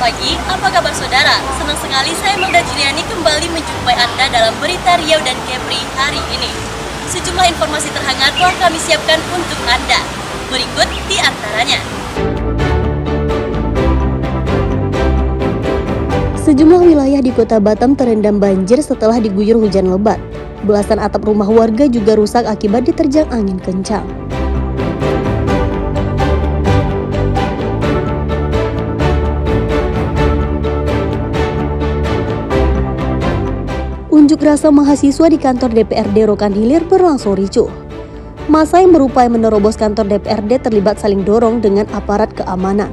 pagi, apa kabar saudara? Senang sekali saya Magda Juliani kembali menjumpai Anda dalam berita Riau dan Kepri hari ini. Sejumlah informasi terhangat telah kami siapkan untuk Anda. Berikut di antaranya. Sejumlah wilayah di Kota Batam terendam banjir setelah diguyur hujan lebat. Belasan atap rumah warga juga rusak akibat diterjang angin kencang. Unjuk rasa mahasiswa di kantor DPRD Rokan Hilir berlangsung ricuh. Massa yang berupaya menerobos kantor DPRD terlibat saling dorong dengan aparat keamanan.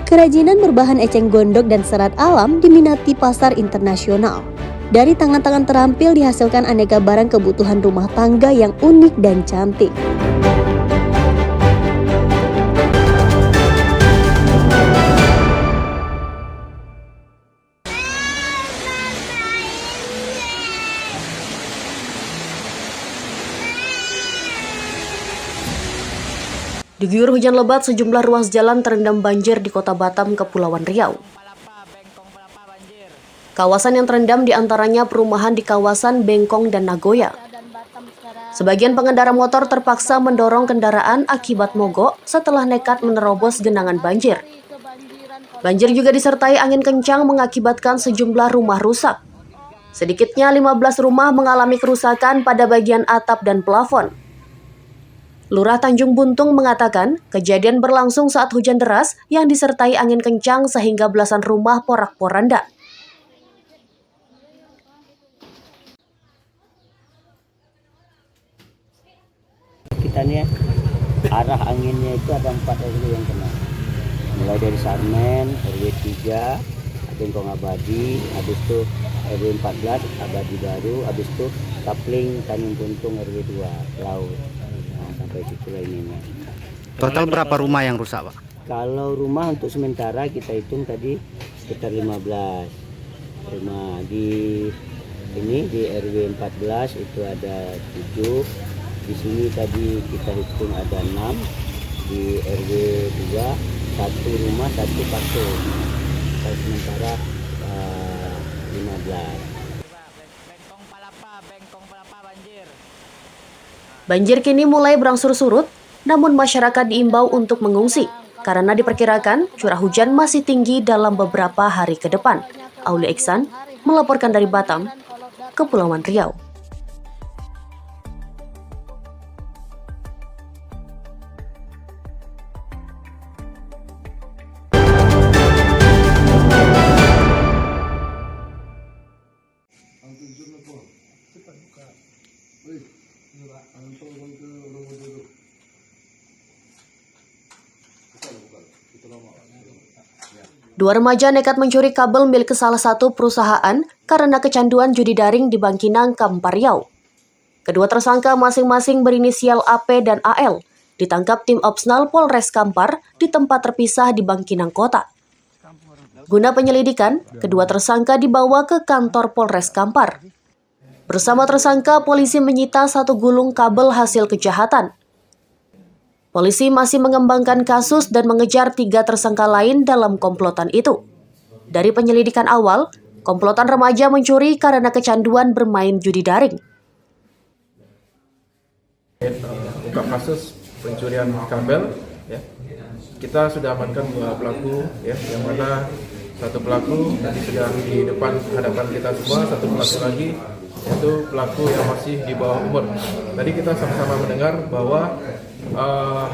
Kerajinan berbahan eceng gondok dan serat alam diminati pasar internasional. Dari tangan-tangan terampil dihasilkan aneka barang kebutuhan rumah tangga yang unik dan cantik. Diguyur hujan lebat, sejumlah ruas jalan terendam banjir di Kota Batam, Kepulauan Riau. Kawasan yang terendam diantaranya perumahan di kawasan Bengkong dan Nagoya. Sebagian pengendara motor terpaksa mendorong kendaraan akibat mogok setelah nekat menerobos genangan banjir. Banjir juga disertai angin kencang mengakibatkan sejumlah rumah rusak. Sedikitnya 15 rumah mengalami kerusakan pada bagian atap dan plafon. Lurah Tanjung Buntung mengatakan kejadian berlangsung saat hujan deras yang disertai angin kencang sehingga belasan rumah porak-poranda. Kita nih arah anginnya itu ada 4 RW yang kena. Mulai dari Sarmen, RW 3, Bengkong Abadi, habis itu RW 14, Abadi Baru, habis itu Kapling, Tanjung Buntung RW 2, Laut. Sampai situ ininya. Total berapa rumah yang rusak, Pak? Kalau rumah untuk sementara kita hitung tadi sekitar 15 rumah. Di RW 14 itu ada 7. Di sini tadi kita hitung ada 6. Di RW 2 1 rumah 1 kasur. Kalau sementara 15. Banjir kini mulai berangsur surut, namun masyarakat diimbau untuk mengungsi karena diperkirakan curah hujan masih tinggi dalam beberapa hari ke depan. Auli Iksan melaporkan dari Batam, Kepulauan Riau. Dua remaja nekat mencuri kabel milik salah satu perusahaan karena kecanduan judi daring di Bangkinang, Kampar Riau. Kedua tersangka masing-masing berinisial AP dan AL ditangkap tim Opsnal Polres Kampar di tempat terpisah di Bangkinang Kota. Guna penyelidikan, kedua tersangka dibawa ke kantor Polres Kampar. Bersama tersangka, polisi menyita 1 gulung kabel hasil kejahatan. Polisi masih mengembangkan kasus dan mengejar 3 tersangka lain dalam komplotan itu. Dari penyelidikan awal, komplotan remaja mencuri karena kecanduan bermain judi daring. Ungkap kasus pencurian kabel, ya. Kita sudah amankan 2 pelaku, ya, yang mana 1 pelaku tadi sudah di depan hadapan kita semua, 1 pelaku lagi yaitu pelaku yang masih di bawah umur. Tadi kita sama-sama mendengar bahwa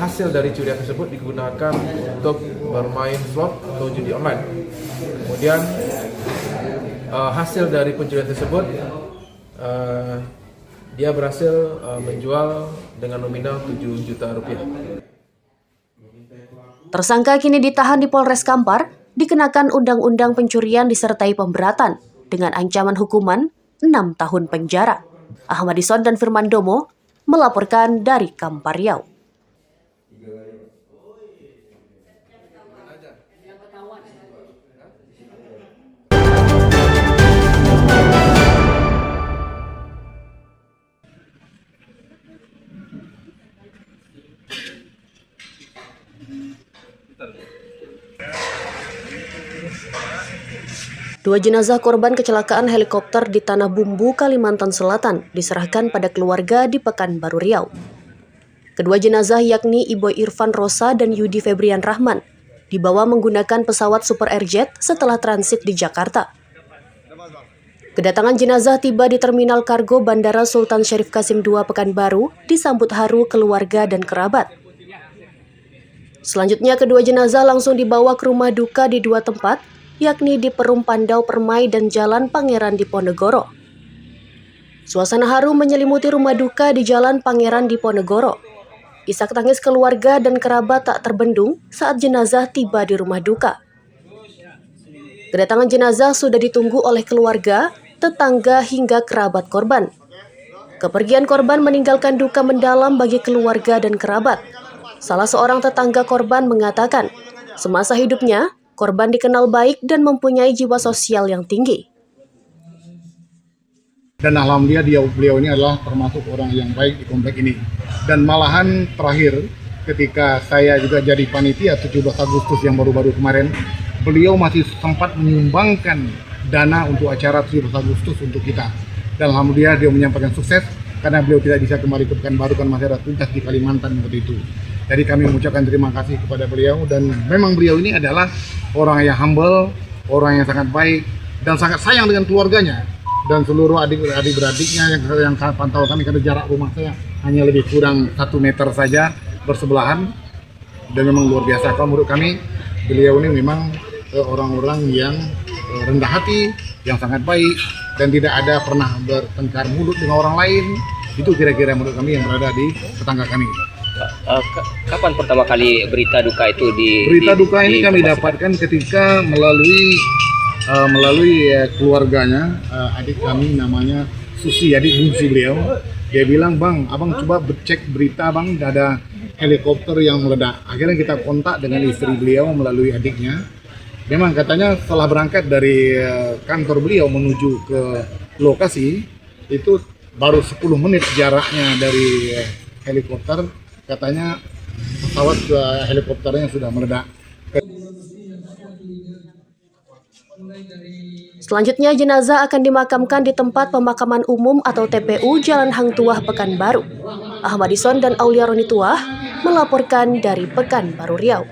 hasil dari curian tersebut digunakan untuk bermain slot atau judi online. Kemudian hasil dari pencurian tersebut dia berhasil menjual dengan nominal 7 juta rupiah. Tersangka kini ditahan di Polres Kampar, dikenakan Undang-Undang Pencurian disertai pemberatan dengan ancaman hukuman 6 tahun penjara. Ahmadison dan Firman Domo melaporkan dari Kampar Riau. Dua jenazah korban kecelakaan helikopter di Tanah Bumbu, Kalimantan Selatan diserahkan pada keluarga di Pekanbaru Riau. Kedua jenazah yakni Iboy Irfan Rosa dan Yudi Febrian Rahman dibawa menggunakan pesawat Super Airjet setelah transit di Jakarta. Kedatangan jenazah tiba di Terminal Kargo Bandara Sultan Syarif Kasim II Pekanbaru disambut haru keluarga dan kerabat. Selanjutnya kedua jenazah langsung dibawa ke rumah duka di dua tempat, yakni di Perum Pandau Permai dan Jalan Pangeran Diponegoro. Suasana haru menyelimuti rumah duka di Jalan Pangeran Diponegoro. Isak tangis keluarga dan kerabat tak terbendung saat jenazah tiba di rumah duka. Kedatangan jenazah sudah ditunggu oleh keluarga, tetangga hingga kerabat korban. Kepergian korban meninggalkan duka mendalam bagi keluarga dan kerabat. Salah seorang tetangga korban mengatakan, semasa hidupnya, korban dikenal baik dan mempunyai jiwa sosial yang tinggi. Dan alhamdulillah beliau ini adalah termasuk orang yang baik di komplek ini. Dan malahan terakhir ketika saya juga jadi panitia 17 Agustus yang baru-baru kemarin, beliau masih sempat menyumbangkan dana untuk acara 17 Agustus untuk kita. Dan alhamdulillah dia menyampaikan sukses karena beliau tidak bisa kembali ke Pekanbaru kan masih ada tugas di Kalimantan seperti itu. Jadi kami mengucapkan terima kasih kepada beliau dan memang beliau ini adalah orang yang humble, orang yang sangat baik dan sangat sayang dengan keluarganya dan seluruh adik-beradiknya yang pantau kami karena jarak rumah saya hanya lebih kurang 1 meter saja bersebelahan dan memang luar biasa. Kalau menurut kami beliau ini memang orang-orang yang rendah hati, yang sangat baik dan tidak ada pernah bertengkar mulut dengan orang lain. Itu kira-kira menurut kami yang berada di tetangga kami. Kapan pertama kali berita duka itu Berita duka ini kami dapatkan ketika melalui keluarganya, adik kami namanya Susi, adik bungsu beliau. Dia bilang, "Bang, abang coba cek berita bang, ada helikopter yang meledak." Akhirnya kita kontak dengan istri beliau melalui adiknya. Memang katanya setelah berangkat dari kantor beliau menuju ke lokasi, itu baru 10 menit jaraknya dari helikopter. Katanya pesawat helikopternya sudah meledak. Selanjutnya jenazah akan dimakamkan di tempat pemakaman umum atau TPU Jalan Hang Tuah Pekanbaru. Ahmad Ison dan Aulia Roni Tuah melaporkan dari Pekanbaru Riau.